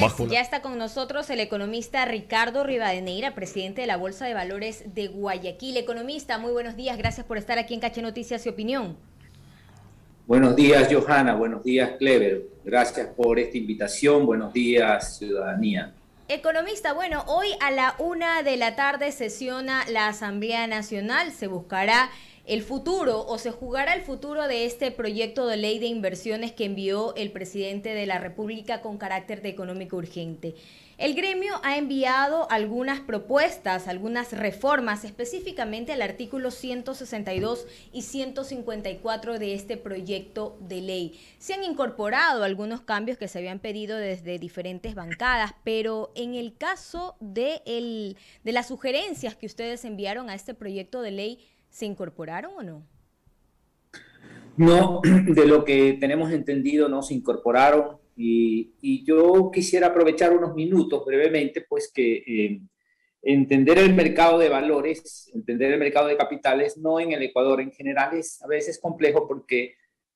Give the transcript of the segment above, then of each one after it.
es, ya está con nosotros el economista Ricardo Rivadeneira, presidente de la Bolsa de Valores de Guayaquil. Economista, muy buenos días, gracias por estar aquí en Caché Noticias y Opinión. Buenos días, Johanna, buenos días, Clever. Gracias por esta invitación, buenos días, ciudadanía. Economista, bueno, hoy a la 1 de la tarde sesiona la Asamblea Nacional, se buscará el futuro o se jugará el futuro de este proyecto de ley de inversiones que envió el presidente de la República con carácter de económico urgente. El gremio ha enviado algunas propuestas, algunas reformas, específicamente al artículo 162 y 154 de este proyecto de ley. Se han incorporado algunos cambios que se habían pedido desde diferentes bancadas, pero en el caso de las sugerencias que ustedes enviaron a este proyecto de ley, ¿se incorporaron o no? No, de lo que tenemos entendido no se incorporaron y yo quisiera aprovechar unos minutos brevemente, pues que entender el mercado de valores, entender el mercado de capitales, no en el Ecuador en general, es a veces complejo porque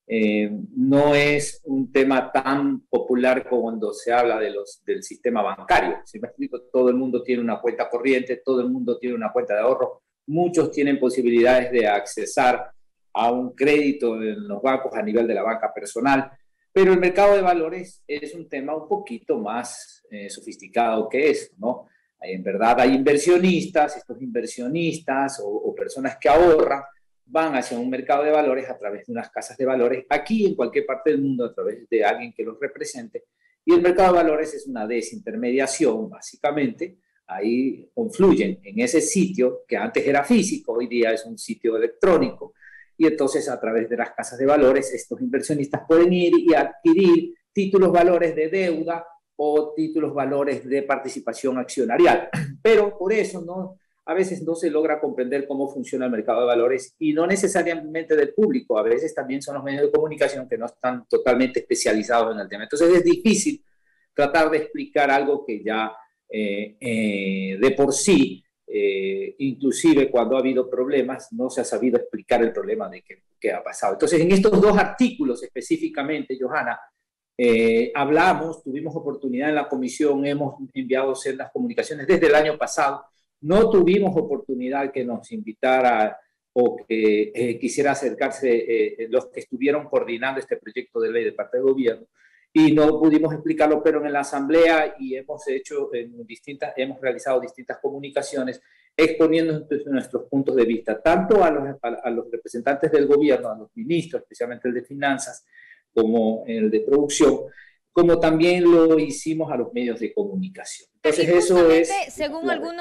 no es un tema tan popular cuando se habla del sistema bancario. Si me explico, todo el mundo tiene una cuenta corriente, todo el mundo tiene una cuenta de ahorro. Muchos tienen posibilidades de accesar a un crédito en los bancos a nivel de la banca personal, pero el mercado de valores es un tema un poquito más sofisticado que eso, ¿no? En verdad hay inversionistas, estos inversionistas o personas que ahorran van hacia un mercado de valores a través de unas casas de valores, aquí en cualquier parte del mundo a través de alguien que los represente, y el mercado de valores es una desintermediación, básicamente. Ahí confluyen en ese sitio que antes era físico, hoy día es un sitio electrónico, y entonces a través de las casas de valores estos inversionistas pueden ir y adquirir títulos valores de deuda o títulos valores de participación accionarial. Pero por eso a veces no se logra comprender cómo funciona el mercado de valores y no necesariamente del público, a veces también son los medios de comunicación que no están totalmente especializados en el tema. Entonces es difícil tratar de explicar algo que ya de por sí, inclusive cuando ha habido problemas, no se ha sabido explicar el problema de qué ha pasado. Entonces, en estos dos artículos específicamente, Johanna, tuvimos oportunidad en la comisión, hemos enviado sendas comunicaciones desde el año pasado, no tuvimos oportunidad que nos invitara o que quisiera acercarse los que estuvieron coordinando este proyecto de ley de parte del gobierno, y no pudimos explicarlo, pero en la asamblea y hemos realizado distintas comunicaciones exponiendo nuestros puntos de vista, tanto a los representantes del gobierno, a los ministros, especialmente el de finanzas, como el de producción, como también lo hicimos a los medios de comunicación. Entonces eso es...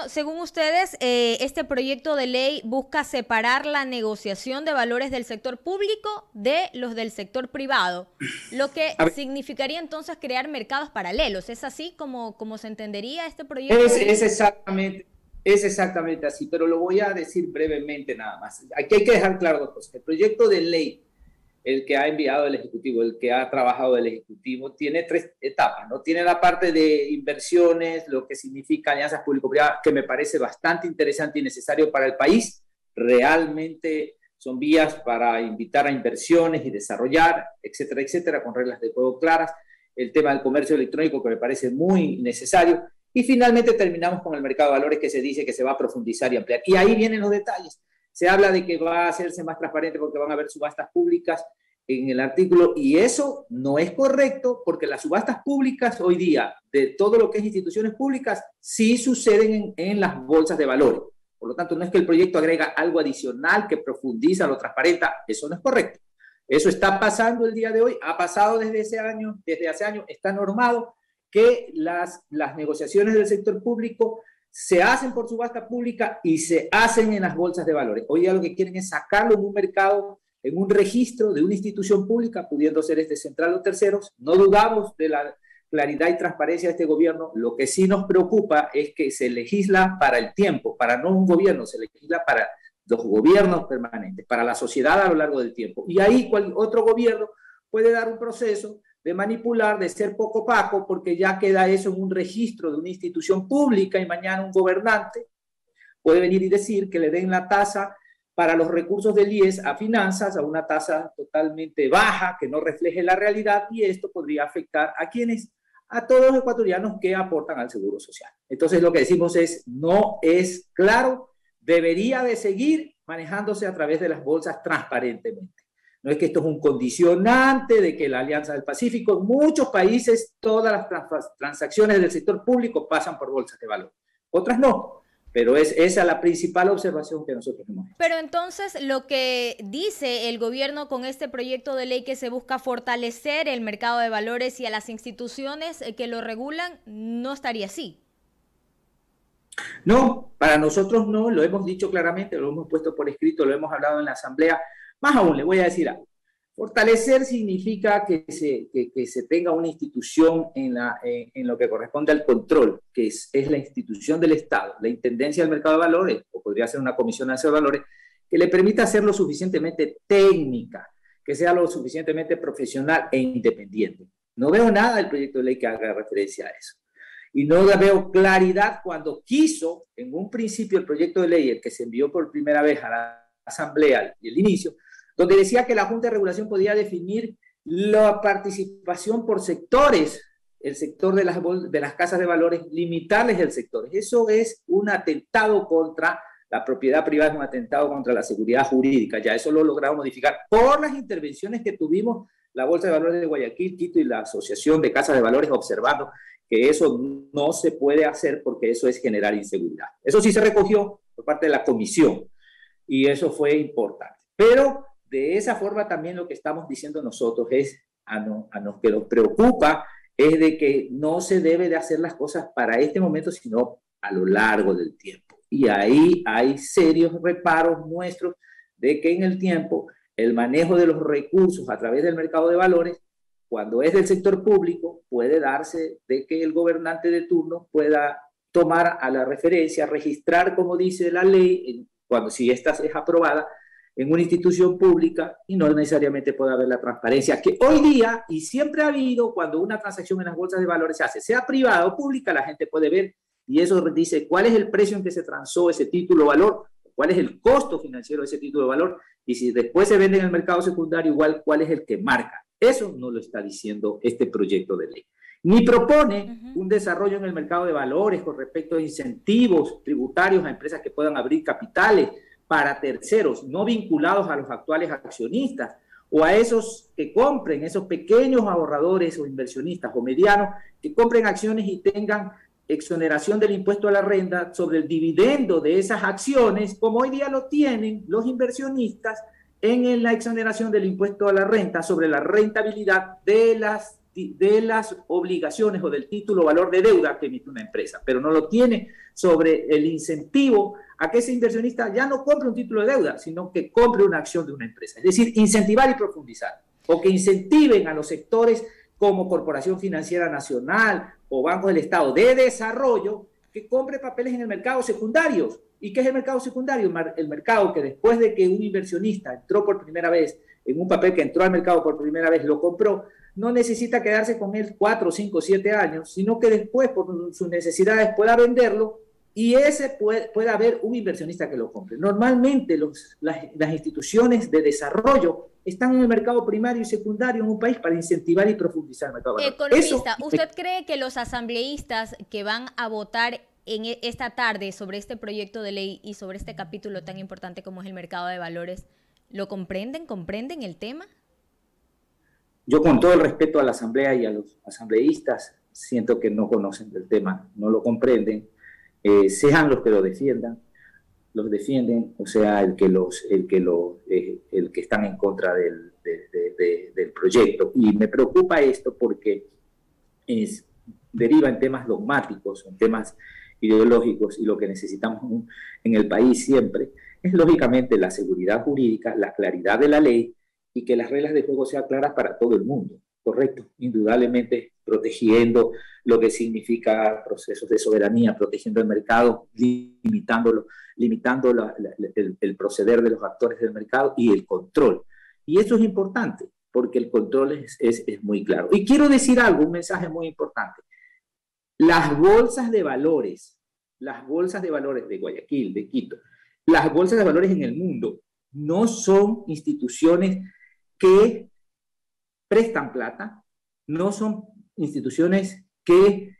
Según ustedes, este proyecto de ley busca separar la negociación de valores del sector público de los del sector privado, lo que significaría entonces crear mercados paralelos. ¿Es así como se entendería este proyecto? Es exactamente así, pero lo voy a decir brevemente nada más. Aquí hay que dejar claro dos cosas. El proyecto de ley, el que ha enviado el Ejecutivo, el que ha trabajado el Ejecutivo, tiene tres etapas, ¿no? Tiene la parte de inversiones, lo que significa alianzas público-privadas, que me parece bastante interesante y necesario para el país. Realmente son vías para invitar a inversiones y desarrollar, etcétera, etcétera, con reglas de juego claras. El tema del comercio electrónico, que me parece muy necesario. Y finalmente terminamos con el mercado de valores, que se dice que se va a profundizar y ampliar. Y ahí vienen los detalles. Se habla de que va a hacerse más transparente porque van a haber subastas públicas en el artículo, y eso no es correcto porque las subastas públicas hoy día, de todo lo que es instituciones públicas, sí suceden en las bolsas de valores. Por lo tanto, no es que el proyecto agrega algo adicional que profundiza, lo transparenta, eso no es correcto. Eso está pasando el día de hoy, ha pasado desde hace años, está normado que las negociaciones del sector público se hacen por subasta pública y se hacen en las bolsas de valores. Hoy día lo que quieren es sacarlo en un mercado, en un registro de una institución pública, pudiendo ser central o terceros. No dudamos de la claridad y transparencia de este gobierno. Lo que sí nos preocupa es que se legisla para el tiempo, para no un gobierno, se legisla para los gobiernos permanentes, para la sociedad a lo largo del tiempo. Y ahí otro gobierno puede dar un proceso de manipular, de ser poco opaco, porque ya queda eso en un registro de una institución pública y mañana un gobernante puede venir y decir que le den la tasa para los recursos del IES a finanzas a una tasa totalmente baja que no refleje la realidad, y esto podría afectar a quienes a todos los ecuatorianos que aportan al Seguro Social. Entonces lo que decimos es, no es claro, debería de seguir manejándose a través de las bolsas transparentemente. No es que esto es un condicionante de que la Alianza del Pacífico, en muchos países, todas las transacciones del sector público pasan por bolsas de valor. Otras no, pero es esa la principal observación que nosotros hemos hecho. Pero entonces lo que dice el gobierno con este proyecto de ley, que se busca fortalecer el mercado de valores y a las instituciones que lo regulan, no estaría así. No, para nosotros no, lo hemos dicho claramente, lo hemos puesto por escrito, lo hemos hablado en la Asamblea. Más aún, le voy a decir algo. Fortalecer significa que se tenga una institución en lo que corresponde al control, que es la institución del Estado, la Intendencia del Mercado de Valores, o podría ser una Comisión Nacional de Valores, que le permita ser lo suficientemente técnica, que sea lo suficientemente profesional e independiente. No veo nada del proyecto de ley que haga referencia a eso. Y no veo claridad cuando quiso, en un principio, el proyecto de ley, el que se envió por primera vez a la Asamblea y el inicio, donde decía que la Junta de Regulación podía definir la participación por sectores, el sector de las casas de valores, limitarles el sector. Eso es un atentado contra la propiedad privada, es un atentado contra la seguridad jurídica. Ya eso lo logramos modificar por las intervenciones que tuvimos la Bolsa de Valores de Guayaquil, Quito y la Asociación de Casas de Valores, observando que eso no se puede hacer porque eso es generar inseguridad. Eso sí se recogió por parte de la comisión y eso fue importante. Pero de esa forma también lo que estamos diciendo nosotros es, a los que nos preocupa, es de que no se debe de hacer las cosas para este momento, sino a lo largo del tiempo. Y ahí hay serios reparos nuestros de que en el tiempo el manejo de los recursos a través del mercado de valores, cuando es del sector público, puede darse de que el gobernante de turno pueda tomar a la referencia, registrar, como dice la ley, si esta es aprobada, en una institución pública y no necesariamente puede haber la transparencia que hoy día y siempre ha habido cuando una transacción en las bolsas de valores se hace, sea privada o pública, la gente puede ver y eso dice cuál es el precio en que se transó ese título de valor, cuál es el costo financiero de ese título de valor y si después se vende en el mercado secundario, igual cuál es el que marca. Eso no lo está diciendo este proyecto de ley. Ni propone un desarrollo en el mercado de valores con respecto a incentivos tributarios a empresas que puedan abrir capitales para terceros no vinculados a los actuales accionistas o a esos que compren, esos pequeños ahorradores o inversionistas o medianos que compren acciones y tengan exoneración del impuesto a la renta sobre el dividendo de esas acciones, como hoy día lo tienen los inversionistas en la exoneración del impuesto a la renta sobre la rentabilidad de las obligaciones o del título valor de deuda que emite una empresa, pero no lo tiene sobre el incentivo a que ese inversionista ya no compre un título de deuda, sino que compre una acción de una empresa. Es decir, incentivar y profundizar, o que incentiven a los sectores como Corporación Financiera Nacional o Bancos del Estado de Desarrollo que compre papeles en el mercado secundarios. ¿Y qué es el mercado secundario? El mercado que después de que un inversionista entró por primera vez en un papel que entró al mercado por primera vez, lo compró, no necesita quedarse con él 4, 5, 7 años, sino que después por sus necesidades pueda venderlo y pueda haber un inversionista que lo compre. Normalmente las instituciones de desarrollo están en el mercado primario y secundario en un país para incentivar y profundizar el mercado. Economista, ¿usted cree que los asambleístas que van a votar en esta tarde sobre este proyecto de ley y sobre este capítulo tan importante como es el mercado de valores, lo comprenden el tema? Yo, con todo el respeto a la Asamblea y a los asambleístas, siento que no conocen del tema, no lo comprenden, sean los que lo defiendan, los defienden, o sea, el que están en contra del proyecto. Y me preocupa esto porque deriva en temas dogmáticos, en temas ideológicos, y lo que necesitamos en el país siempre es lógicamente la seguridad jurídica, la claridad de la ley y que las reglas de juego sean claras para todo el mundo, ¿correcto? Indudablemente protegiendo lo que significa procesos de soberanía, protegiendo el mercado, limitando el proceder de los actores del mercado y el control. Y eso es importante, porque el control es muy claro. Y quiero decir algo, un mensaje muy importante. Las bolsas de valores de Guayaquil, de Quito, las bolsas de valores en el mundo no son instituciones que prestan plata, no son instituciones que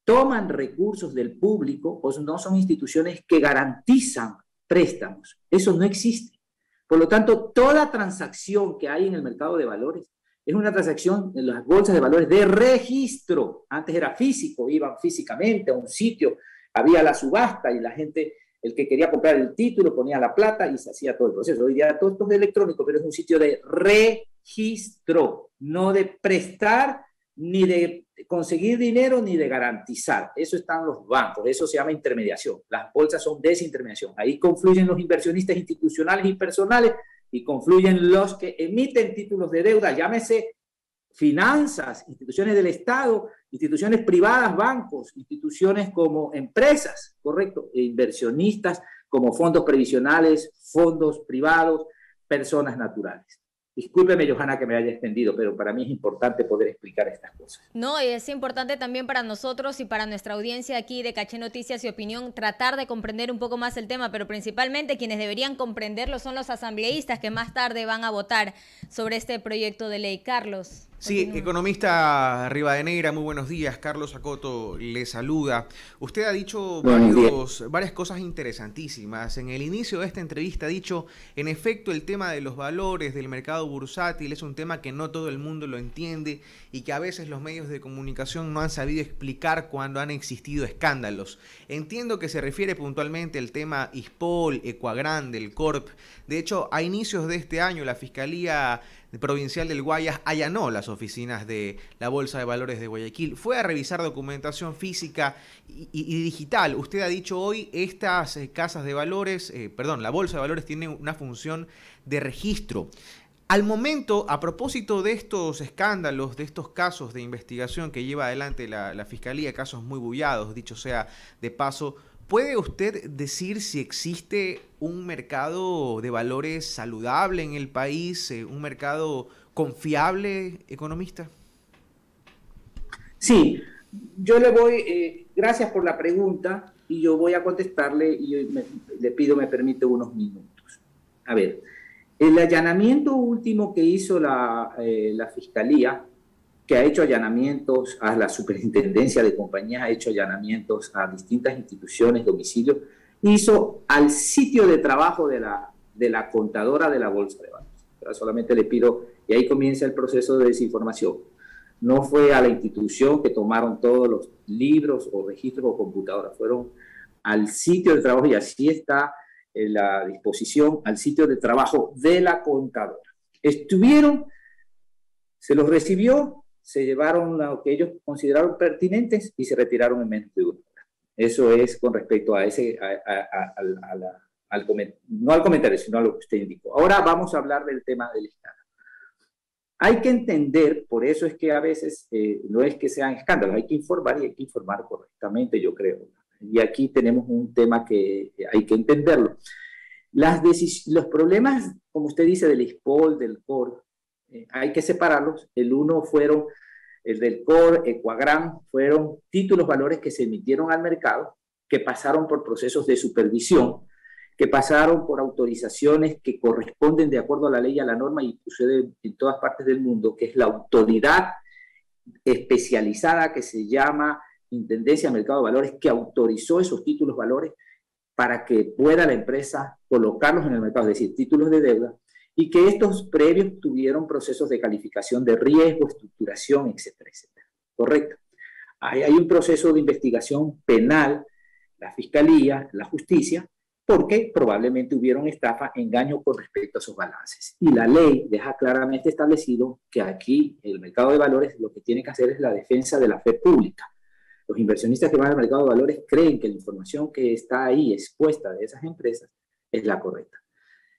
toman recursos del público o no son instituciones que garantizan préstamos. Eso no existe. Por lo tanto, toda transacción que hay en el mercado de valores es una transacción en las bolsas de valores de registro. Antes era físico, iban físicamente a un sitio, había la subasta y la gente, el que quería comprar el título, ponía la plata y se hacía todo el proceso. Hoy día todo esto es electrónico, pero es un sitio de registro, no de prestar, ni de conseguir dinero, ni de garantizar. Eso están los bancos, eso se llama intermediación. Las bolsas son desintermediación. Ahí confluyen los inversionistas institucionales y personales y confluyen los que emiten títulos de deuda, llámese finanzas, instituciones del Estado, instituciones privadas, bancos, instituciones como empresas, ¿correcto? E inversionistas como fondos previsionales, fondos privados, personas naturales. Discúlpeme, Johanna, que me haya extendido, pero para mí es importante poder explicar estas cosas. No, y es importante también para nosotros y para nuestra audiencia aquí de Caché Noticias y Opinión tratar de comprender un poco más el tema, pero principalmente quienes deberían comprenderlo son los asambleístas que más tarde van a votar sobre este proyecto de ley. Carlos. Sí, economista Rivadeneira, muy buenos días. Carlos Acoto le saluda. Usted ha dicho varias cosas interesantísimas. En el inicio de esta entrevista ha dicho, en efecto, el tema de los valores del mercado bursátil es un tema que no todo el mundo lo entiende y que a veces los medios de comunicación no han sabido explicar cuando han existido escándalos. Entiendo que se refiere puntualmente al tema Ispol, Ecuagrán, del Corp. De hecho, a inicios de este año, la Fiscalía Provincial del Guayas allanó las oficinas de la Bolsa de Valores de Guayaquil. Fue a revisar documentación física y digital. Usted ha dicho hoy, estas casas de valores, la Bolsa de Valores tiene una función de registro. Al momento, a propósito de estos escándalos, de estos casos de investigación que lleva adelante la Fiscalía, casos muy bullados, dicho sea de paso, ¿puede usted decir si existe un mercado de valores saludable en el país, un mercado confiable, economista? Sí, yo le voy, gracias por la pregunta y yo voy a contestarle y le pido me permite unos minutos. A ver, el allanamiento último que hizo la Fiscalía, que ha hecho allanamientos a la Superintendencia de Compañías, ha hecho allanamientos a distintas instituciones, domicilios, hizo al sitio de trabajo de la contadora de la Bolsa de Valores. Pero solamente le pido, y ahí comienza el proceso de desinformación. No fue a la institución que tomaron todos los libros o registros o computadoras, fueron al sitio de trabajo, y así está en la disposición, al sitio de trabajo de la contadora. Estuvieron, se los recibió, se llevaron lo que ellos consideraron pertinentes y se retiraron en menos de una hora. Eso es con respecto a ese, no al comentario, sino a lo que usted indicó. Ahora vamos a hablar del tema del escándalo. Hay que entender, por eso es que a veces no es que sean escándalos, hay que informar y hay que informar correctamente, yo creo. Y aquí tenemos un tema que hay que entenderlo. Los problemas, como usted dice, del ISPOL, del COR, hay que separarlos. El del COR, Ecuagrán, fueron títulos valores que se emitieron al mercado, que pasaron por procesos de supervisión, que pasaron por autorizaciones que corresponden de acuerdo a la ley y a la norma y sucede en todas partes del mundo, que es la autoridad especializada que se llama Intendencia de Mercado de Valores, que autorizó esos títulos valores para que pueda la empresa colocarlos en el mercado, es decir, títulos de deuda, y que estos previos tuvieron procesos de calificación de riesgo, estructuración, etcétera, etcétera. ¿Correcto? Hay un proceso de investigación penal, la Fiscalía, la Justicia, porque probablemente hubieron estafa, engaño con respecto a esos balances. Y la ley deja claramente establecido que aquí el mercado de valores lo que tiene que hacer es la defensa de la fe pública. Los inversionistas que van al mercado de valores creen que la información que está ahí expuesta de esas empresas es la correcta.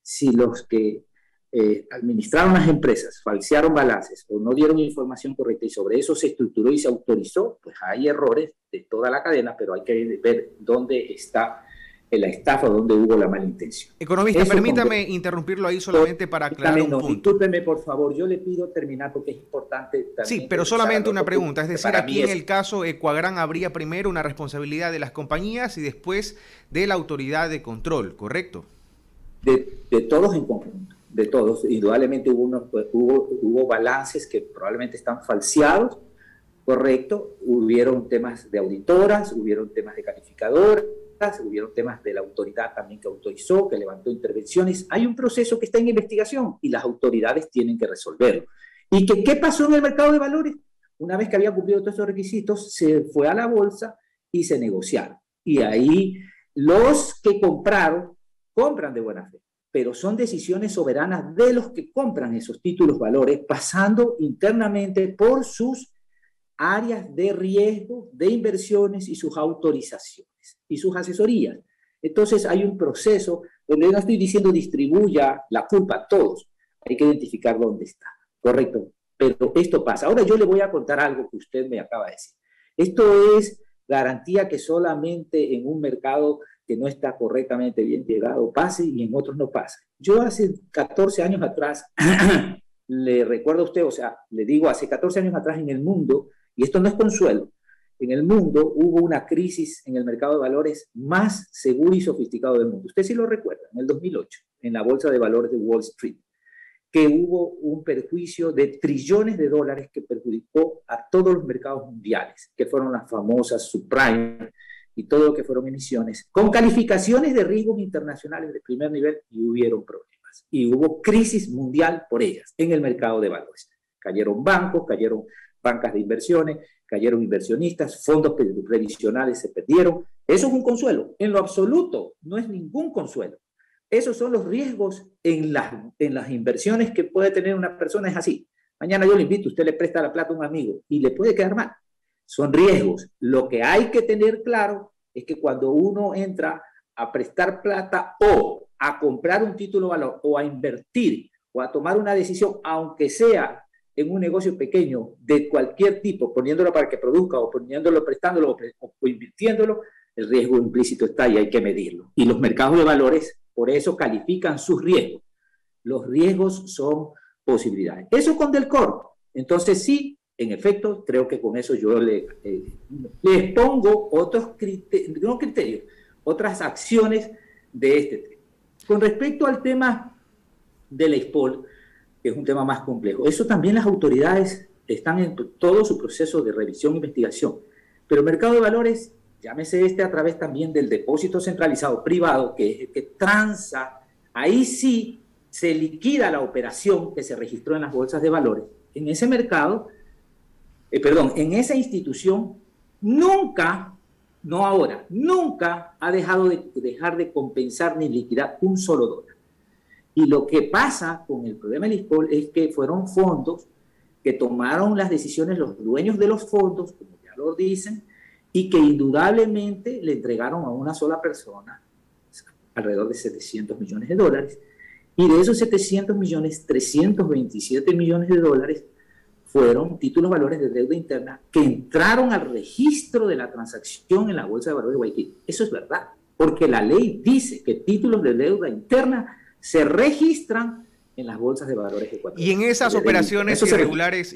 Si los que administraron las empresas falsearon balances o no dieron información correcta y sobre eso se estructuró y se autorizó, pues hay errores de toda la cadena, pero hay que ver dónde está la estafa, dónde hubo la mala intención. Economista, eso permítame interrumpirlo ahí solamente para aclarar un punto. Discúlpeme, por favor, yo le pido terminar porque es importante. Sí, pero solamente una pregunta, es decir, aquí en el caso Ecuagrán habría primero una responsabilidad de las compañías y después de la autoridad de control, ¿correcto? De todos en conjunto, de todos. Indudablemente hubo balances que probablemente están falseados correcto, hubieron temas de auditoras, hubieron temas de calificadoras, hubieron temas de la autoridad también que autorizó, que levantó intervenciones. Hay un proceso que está en investigación y las autoridades tienen que resolverlo. ¿Y qué pasó en el mercado de valores? Una vez que había cumplido todos estos requisitos, se fue a la bolsa y se negociaron. Y ahí los que compraron, compran de buena fe, pero son decisiones soberanas de los que compran esos títulos valores, pasando internamente por sus áreas de riesgo, de inversiones y sus autorizaciones y sus asesorías. Entonces hay un proceso donde no estoy diciendo distribuya la culpa a todos, hay que identificar dónde está, ¿correcto? Pero esto pasa. Ahora yo le voy a contar algo que usted me acaba de decir. Esto es garantía que solamente en un mercado que no está correctamente bien llegado pase y en otros no pasa. Yo hace 14 años atrás, le recuerdo a usted, o sea, le digo, hace 14 años atrás en el mundo, y esto no es consuelo, en el mundo hubo una crisis en el mercado de valores más seguro y sofisticado del mundo. Usted sí lo recuerda, en el 2008, en la bolsa de valores de Wall Street, que hubo un perjuicio de trillones de dólares que perjudicó a todos los mercados mundiales, que fueron las famosas subprime y todo lo que fueron emisiones, con calificaciones de riesgos internacionales de primer nivel, y hubieron problemas. Y hubo crisis mundial por ellas en el mercado de valores. Cayeron bancos, cayeron bancas de inversiones, cayeron inversionistas, fondos previsionales se perdieron. Eso es un consuelo. En lo absoluto, no es ningún consuelo. Esos son los riesgos en las inversiones que puede tener una persona. Es así. Mañana yo le invito, usted le presta la plata a un amigo y le puede quedar mal. Son riesgos. Lo que hay que tener claro es que cuando uno entra a prestar plata o a comprar un título de valor o a invertir o a tomar una decisión, aunque sea en un negocio pequeño de cualquier tipo, poniéndolo para que produzca o poniéndolo, prestándolo o invirtiéndolo, el riesgo implícito está y hay que medirlo. Y los mercados de valores por eso califican sus riesgos. Los riesgos son posibilidades. Eso con Delcorp. Entonces sí, en efecto, creo que con eso yo les pongo otros criterios, otras acciones de este tema. Con respecto al tema de la ISPOL, que es un tema más complejo, eso también las autoridades están en todo su proceso de revisión e investigación. Pero el mercado de valores, llámese a través también del depósito centralizado privado, que es el que transa, ahí sí se liquida la operación que se registró en las bolsas de valores. En ese mercado, en esa institución, nunca, no ahora, nunca ha dejado de dejar de compensar ni liquidar un solo dólar. Y lo que pasa con el problema del ISPOL es que fueron fondos que tomaron las decisiones los dueños de los fondos, como ya lo dicen, y que indudablemente le entregaron a una sola persona alrededor de 700 millones de dólares. Y de esos 700 millones, 327 millones de dólares fueron títulos valores de deuda interna que entraron al registro de la transacción en la Bolsa de Valores de Guayaquil. Eso es verdad, porque la ley dice que títulos de deuda interna se registran en las bolsas de valores ecuatorianas. Y en esas operaciones irregulares,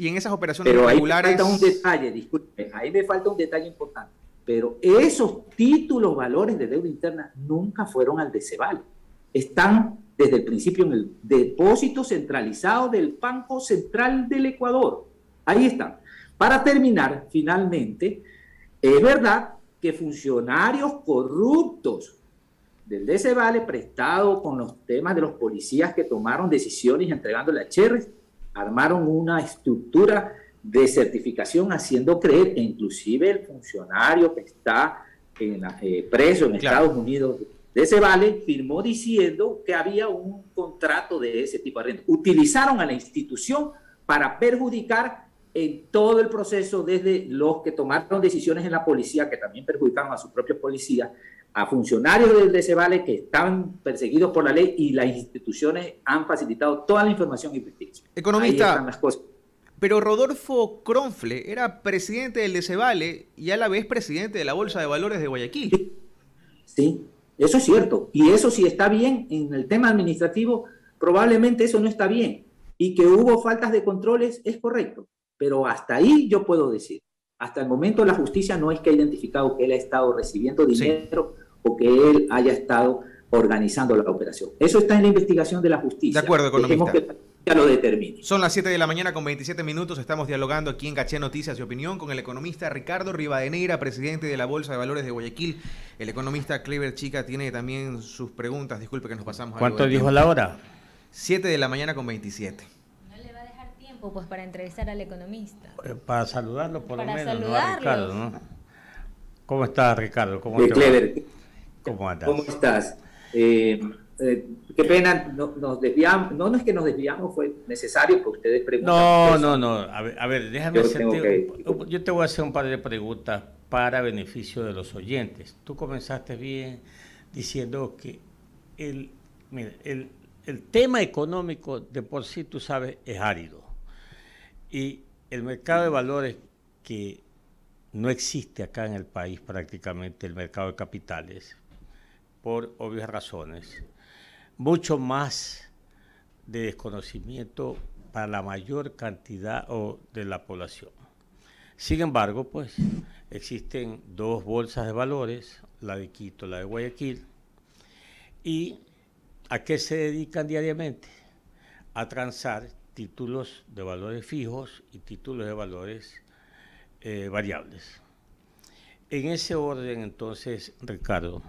pero ahí me falta un detalle, disculpe, ahí me falta un detalle importante. Pero esos títulos valores de deuda interna nunca fueron al DECEVAL. Están desde el principio en el depósito centralizado del Banco Central del Ecuador. Ahí están. Para terminar, finalmente, es verdad que funcionarios corruptos del DECEVAL, prestado con los temas de los policías que tomaron decisiones entregándole a Cherres, armaron una estructura de certificación haciendo creer, e inclusive el funcionario que está preso en Estados Unidos, DECEVAL, firmó diciendo que había un contrato de ese tipo de renta. Utilizaron a la institución para perjudicar en todo el proceso, desde los que tomaron decisiones en la policía, que también perjudicaron a su propia policía, a funcionarios del DECEVAL que estaban perseguidos por la ley, y las instituciones han facilitado toda la información y investigación. Economista, ahí están las cosas. Pero Rodolfo Cronfle era presidente del DECEVAL y a la vez presidente de la Bolsa de Valores de Guayaquil. Sí, eso es cierto. Y eso sí está bien en el tema administrativo, probablemente eso no está bien. Y que hubo faltas de controles es correcto. Pero hasta ahí yo puedo decir, hasta el momento la justicia no es que ha identificado que él ha estado recibiendo dinero o que él haya estado organizando la operación. Eso está en la investigación de la justicia. De acuerdo, economista. lo determine. Son las 7 de la mañana con 27 minutos. Estamos dialogando aquí en Caché Noticias y Opinión con el economista Ricardo Rivadeneira, presidente de la Bolsa de Valores de Guayaquil. El economista Clever Chica tiene también sus preguntas. Disculpe que nos pasamos. ¿Cuánto dijo la hora? 7 de la mañana con 27. No le va a dejar tiempo pues para entrevistar al economista. Para saludarlo por para lo menos, saludarlo. ¿no? A Ricardo, ¿no? ¿Cómo estás, Ricardo? ¿Cómo te Clever, va? ¿Cómo andas? ¿Cómo estás? Qué pena, nos desviamos. No es que nos desviamos, fue necesario que ustedes preguntan. No. A ver, déjame hacerte. Yo te voy a hacer un par de preguntas para beneficio de los oyentes. Tú comenzaste bien diciendo que el tema económico de por sí, tú sabes, es árido. Y el mercado de valores, que no existe acá en el país prácticamente, el mercado de capitales, por obvias razones, mucho más de desconocimiento para la mayor cantidad de la población. Sin embargo, pues, existen dos bolsas de valores, la de Quito, la de Guayaquil, y ¿a qué se dedican diariamente? A transar títulos de valores fijos y títulos de valores variables. En ese orden, entonces, Ricardo,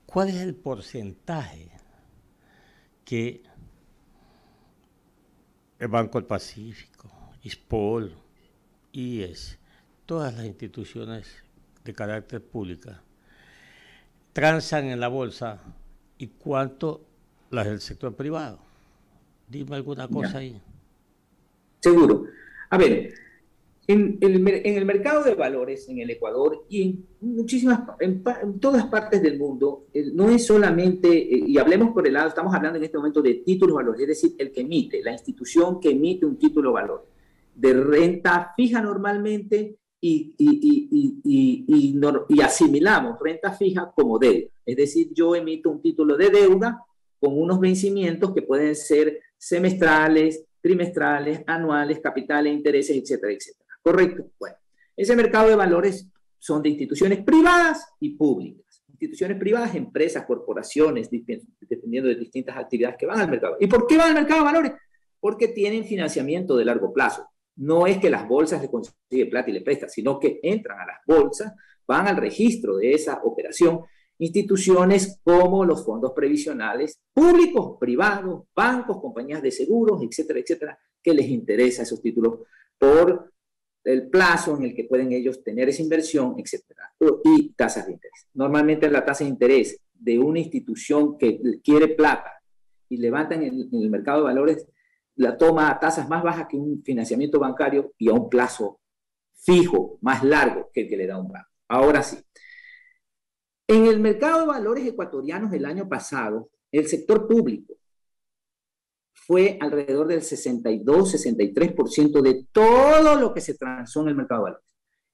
¿cuál es el porcentaje que el Banco del Pacífico, ISPOL, IES, todas las instituciones de carácter público transan en la bolsa, y cuánto las del sector privado? Dime alguna cosa ahí. Seguro. A ver, en el mercado de valores en el Ecuador y en todas partes del mundo, no es solamente, y hablemos por el lado, estamos hablando en este momento de títulos de valores, es decir, el que emite, la institución que emite un título de valor, de renta fija normalmente, y asimilamos renta fija como deuda. Es decir, yo emito un título de deuda con unos vencimientos que pueden ser semestrales, trimestrales, anuales, capitales, intereses, etcétera, etcétera. ¿Correcto? Bueno, ese mercado de valores son de instituciones privadas y públicas. Instituciones privadas, empresas, corporaciones, dependiendo de distintas actividades que van al mercado. ¿Y por qué van al mercado de valores? Porque tienen financiamiento de largo plazo. No es que las bolsas le consiguen plata y le prestan, sino que entran a las bolsas, van al registro de esa operación, instituciones como los fondos previsionales públicos, privados, bancos, compañías de seguros, etcétera, etcétera, que les interesa esos títulos por el plazo en el que pueden ellos tener esa inversión, etcétera, y tasas de interés. Normalmente la tasa de interés de una institución que quiere plata y levantan en el mercado de valores la toma a tasas más bajas que un financiamiento bancario y a un plazo fijo, más largo que el que le da un banco. Ahora sí. En el mercado de valores ecuatorianos del año pasado, el sector público fue alrededor del 62-63% de todo lo que se transó en el mercado de valores.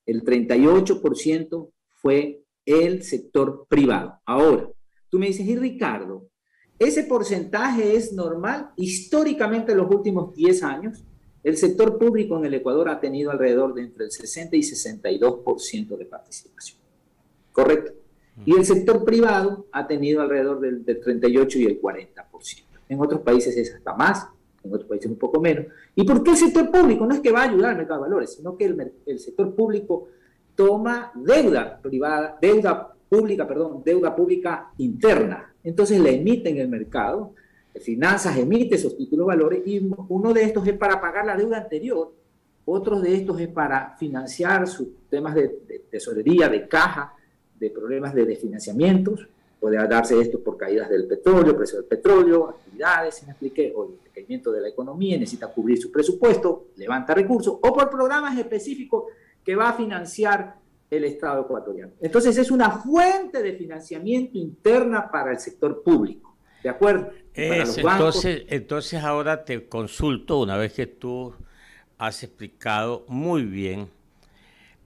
El 38% fue el sector privado. Ahora, tú me dices, y Ricardo, ¿ese porcentaje es normal? Históricamente, en los últimos 10 años, el sector público en el Ecuador ha tenido alrededor de entre el 60 y 62% de participación. ¿Correcto? Y el sector privado ha tenido alrededor del 38 y el 40%. En otros países es hasta más, en otros países un poco menos. ¿Y por qué el sector público? No es que va a ayudar al mercado de valores, sino que el sector público toma deuda pública interna. Entonces la emite en el mercado, Finanzas emite esos títulos de valores, y uno de estos es para pagar la deuda anterior, otro de estos es para financiar sus temas de tesorería, de caja, de problemas de financiamientos. Puede darse esto por caídas del petróleo, precio del petróleo, actividades, se me expliqué, o el decaimiento de la economía, necesita cubrir su presupuesto, levanta recursos, o por programas específicos que va a financiar el Estado ecuatoriano. Entonces es una fuente de financiamiento interna para el sector público, ¿de acuerdo? Entonces ahora te consulto, una vez que tú has explicado muy bien,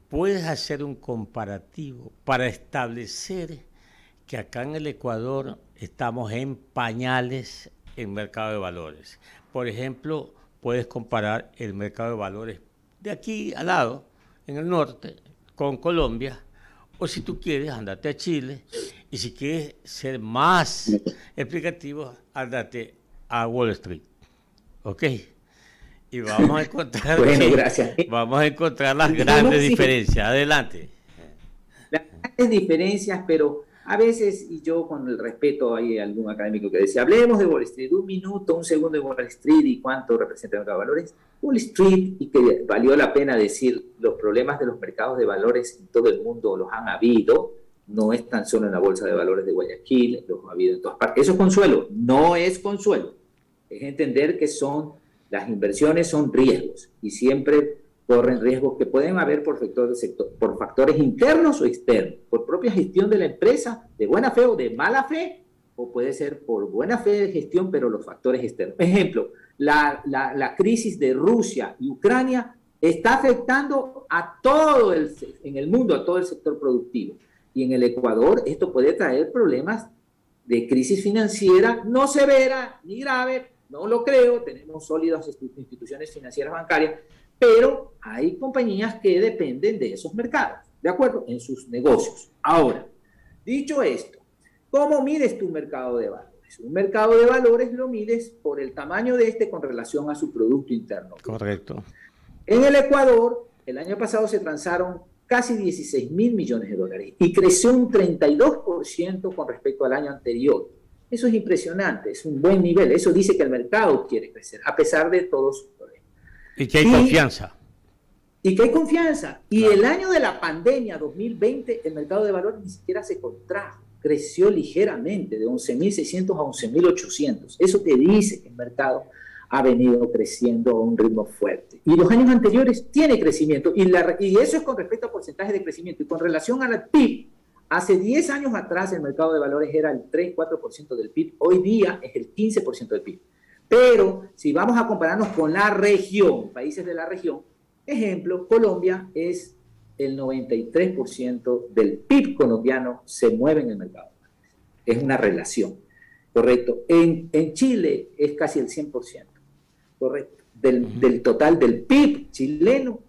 ¿puedes hacer un comparativo para establecer que acá en el Ecuador estamos en pañales en mercado de valores? Por ejemplo, puedes comparar el mercado de valores de aquí al lado, en el norte, con Colombia, o si tú quieres, andate a Chile, y si quieres ser más explicativo, andate a Wall Street. ¿ok? Y vamos a encontrar, bueno, gracias. Vamos a encontrar las grandes diferencias. Adelante. Las grandes diferencias, pero a veces, y yo con el respeto, hay algún académico que decía, hablemos de Wall Street, un minuto, un segundo de Wall Street y cuánto representa el mercado de valores. Wall Street, y que valió la pena decir, los problemas de los mercados de valores en todo el mundo los han habido, no es tan solo en la Bolsa de Valores de Guayaquil, los ha habido en todas partes. Eso es consuelo, no es consuelo. Es entender que las inversiones son riesgos y siempre corren riesgos que pueden haber por factores internos o externos, por propia gestión de la empresa, de buena fe o de mala fe, o puede ser por buena fe de gestión, pero los factores externos. Ejemplo, la crisis de Rusia y Ucrania está afectando a todo en el mundo, a todo el sector productivo. Y en el Ecuador esto puede traer problemas de crisis financiera, no severa ni grave, no lo creo, tenemos sólidas instituciones financieras bancarias, pero hay compañías que dependen de esos mercados, ¿de acuerdo? En sus negocios. Ahora, dicho esto, ¿cómo mides tu mercado de valores? Un mercado de valores lo mides por el tamaño de este con relación a su Producto Interno. Correcto. En el Ecuador, el año pasado se transaron casi 16.000 millones de dólares y creció un 32% con respecto al año anterior. Eso es impresionante, es un buen nivel. Eso dice que el mercado quiere crecer, a pesar de todos sus problemas. Y que hay confianza. Y que hay confianza. Y el año de la pandemia, 2020, el mercado de valores ni siquiera se contrajo. Creció ligeramente, de 11.600 a 11.800. Eso te dice que el mercado ha venido creciendo a un ritmo fuerte. Y los años anteriores tiene crecimiento. Y eso es con respecto a porcentaje de crecimiento. Y con relación al PIB, hace 10 años atrás el mercado de valores era el 3-4% del PIB. Hoy día es el 15% del PIB. Pero si vamos a compararnos con la región, países de la región, ejemplo, Colombia es el 93% del PIB colombiano se mueve en el mercado. Es una relación, ¿correcto? En Chile es casi el 100%, ¿correcto? Del total del PIB chileno,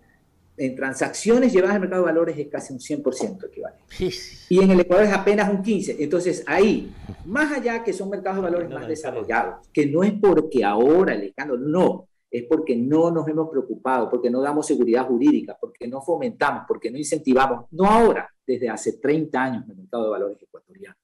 en transacciones llevadas al mercado de valores es casi un 100% equivalente. Y en el Ecuador es apenas un 15%. Entonces ahí, más allá que son mercados de valores más desarrollados, que no es porque ahora el escándalo, no, es porque no nos hemos preocupado, porque no damos seguridad jurídica, porque no fomentamos, porque no incentivamos, no ahora, desde hace 30 años en el mercado de valores ecuatoriano,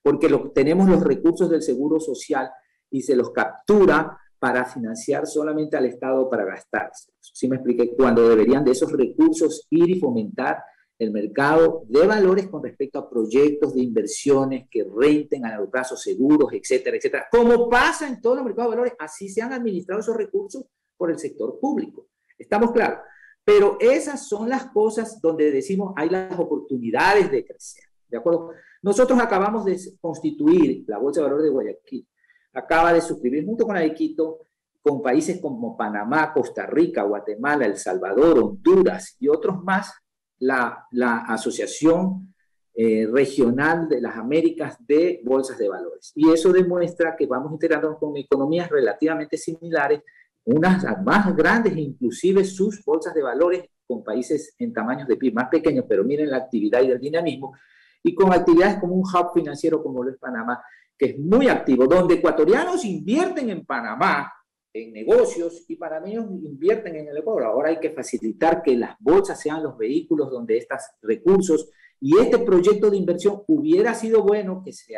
porque tenemos los recursos del Seguro Social y se los captura para financiar solamente al Estado para gastarse. ¿Sí me expliqué? Cuando deberían de esos recursos ir y fomentar el mercado de valores con respecto a proyectos de inversiones que renten a largo plazo, seguros, etcétera, etcétera. Como pasa en todos los mercados de valores, así se han administrado esos recursos por el sector público. ¿Estamos claros? Pero esas son las cosas donde decimos hay las oportunidades de crecer. ¿De acuerdo? Nosotros acabamos de constituir la Bolsa de Valores de Guayaquil. Acaba de suscribir junto con la de Quito con países como Panamá, Costa Rica, Guatemala, El Salvador, Honduras y otros más, la Asociación Regional de las Américas de Bolsas de Valores. Y eso demuestra que vamos integrándonos con economías relativamente similares, unas más grandes, inclusive sus bolsas de valores con países en tamaños de PIB más pequeños, pero miren la actividad y el dinamismo, y con actividades como un hub financiero como lo es Panamá, que es muy activo, donde ecuatorianos invierten en Panamá, en negocios, y panameños invierten en el Ecuador. Ahora hay que facilitar que las bolsas sean los vehículos donde estos recursos y este proyecto de inversión hubiera sido bueno que se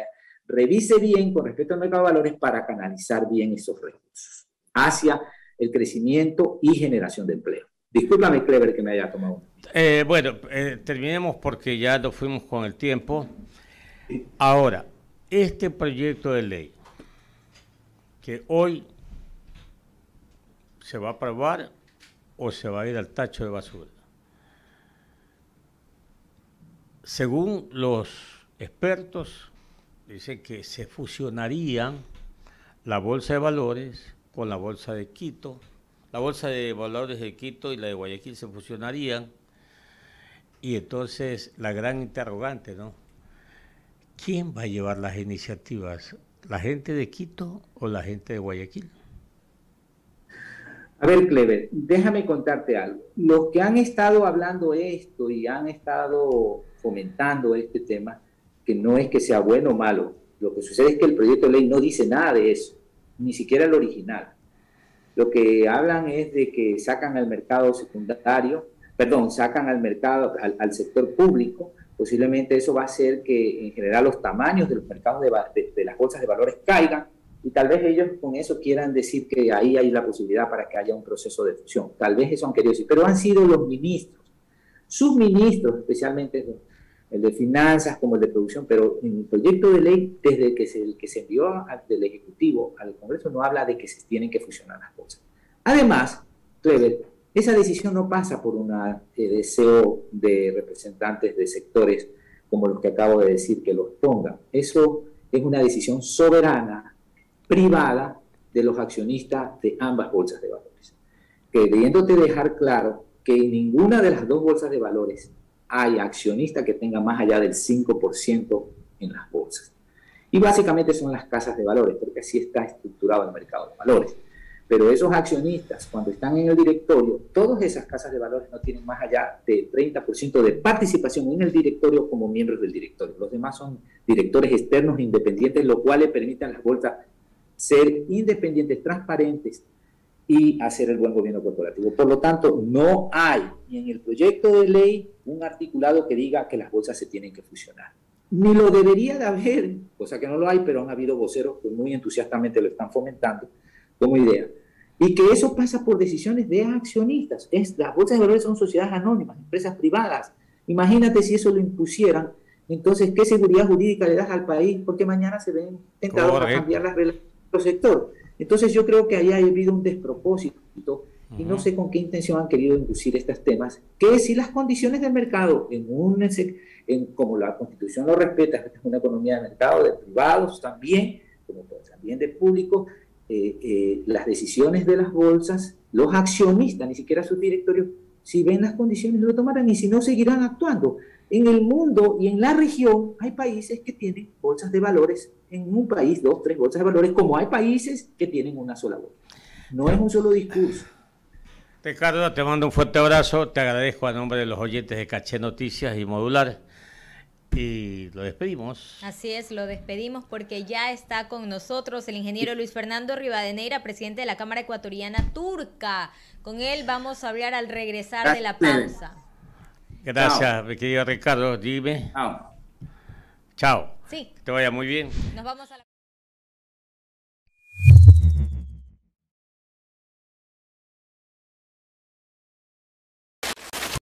revise bien con respecto al mercado de valores para canalizar bien esos recursos hacia el crecimiento y generación de empleo. Discúlpame, Clever, que me haya tomado. Terminemos porque ya nos fuimos con el tiempo. Ahora, este proyecto de ley que hoy se va a aprobar o se va a ir al tacho de basura. Según los expertos, dicen que se fusionarían la Bolsa de Valores con la Bolsa de Quito. La Bolsa de Valores de Quito y la de Guayaquil se fusionarían. Y entonces la gran interrogante, ¿no? ¿Quién va a llevar las iniciativas? ¿La gente de Quito o la gente de Guayaquil? A ver, Clever, déjame contarte algo. Los que han estado hablando esto y han estado fomentando este tema, que no es que sea bueno o malo, lo que sucede es que el proyecto de ley no dice nada de eso, ni siquiera el original. lo que hablan es de que sacan al mercado secundario, perdón, sacan al mercado, al sector público. Posiblemente eso va a hacer que en general los tamaños de los mercados de las bolsas de valores caigan, y tal vez ellos con eso quieran decir que ahí hay la posibilidad para que haya un proceso de fusión. Tal vez eso han querido decir, pero han sido los ministros, sus ministros, especialmente el de finanzas como el de producción, pero en el proyecto de ley, desde que se envió del Ejecutivo al Congreso, no habla de que se tienen que fusionar las bolsas. Además, Clever, esa decisión no pasa por un deseo de representantes de sectores como los que acabo de decir que los pongan. Eso es una decisión soberana, privada, de los accionistas de ambas bolsas de valores. Queriéndote dejar claro que en ninguna de las dos bolsas de valores hay accionista que tenga más allá del 5% en las bolsas. Y básicamente son las casas de valores, porque así está estructurado el mercado de valores. Pero esos accionistas, cuando están en el directorio, todas esas casas de valores no tienen más allá del 30% de participación en el directorio como miembros del directorio. Los demás son directores externos independientes, lo cual le permite a las bolsas ser independientes, transparentes y hacer el buen gobierno corporativo. Por lo tanto, no hay ni en el proyecto de ley un articulado que diga que las bolsas se tienen que fusionar. Ni lo debería de haber, cosa que no lo hay, pero han habido voceros que muy entusiastamente lo están fomentando como idea, y que eso pasa por decisiones de accionistas. Las bolsas de valores son sociedades anónimas, empresas privadas. Imagínate si eso lo impusieran, entonces, ¿qué seguridad jurídica le das al país? Porque mañana se ven tentados a cambiar las reglas del sector. Entonces, yo creo que ahí ha habido un despropósito, y no sé con qué intención han querido inducir estos temas, que si las condiciones del mercado, como la Constitución lo respeta, esta es una economía de mercado, de privados también, como también de públicos, las decisiones de las bolsas, los accionistas, ni siquiera sus directorios, si ven las condiciones lo tomarán, y si no seguirán actuando. En el mundo y en la región hay países que tienen bolsas de valores, en un país 2, 3 bolsas de valores, como hay países que tienen una sola bolsa. No es un solo discurso. Ricardo, te mando un fuerte abrazo, te agradezco a nombre de los oyentes de Caché Noticias y Modular. Y lo despedimos. Así es, lo despedimos porque ya está con nosotros el ingeniero Luis Fernando Rivadeneira, presidente de la Cámara Ecuatoriana Turca. Con él vamos a hablar al regresar de la pausa. Gracias, mi querido Ricardo. Dime. Chao. Chao. Sí. Que te vaya muy bien. Nos vamos a la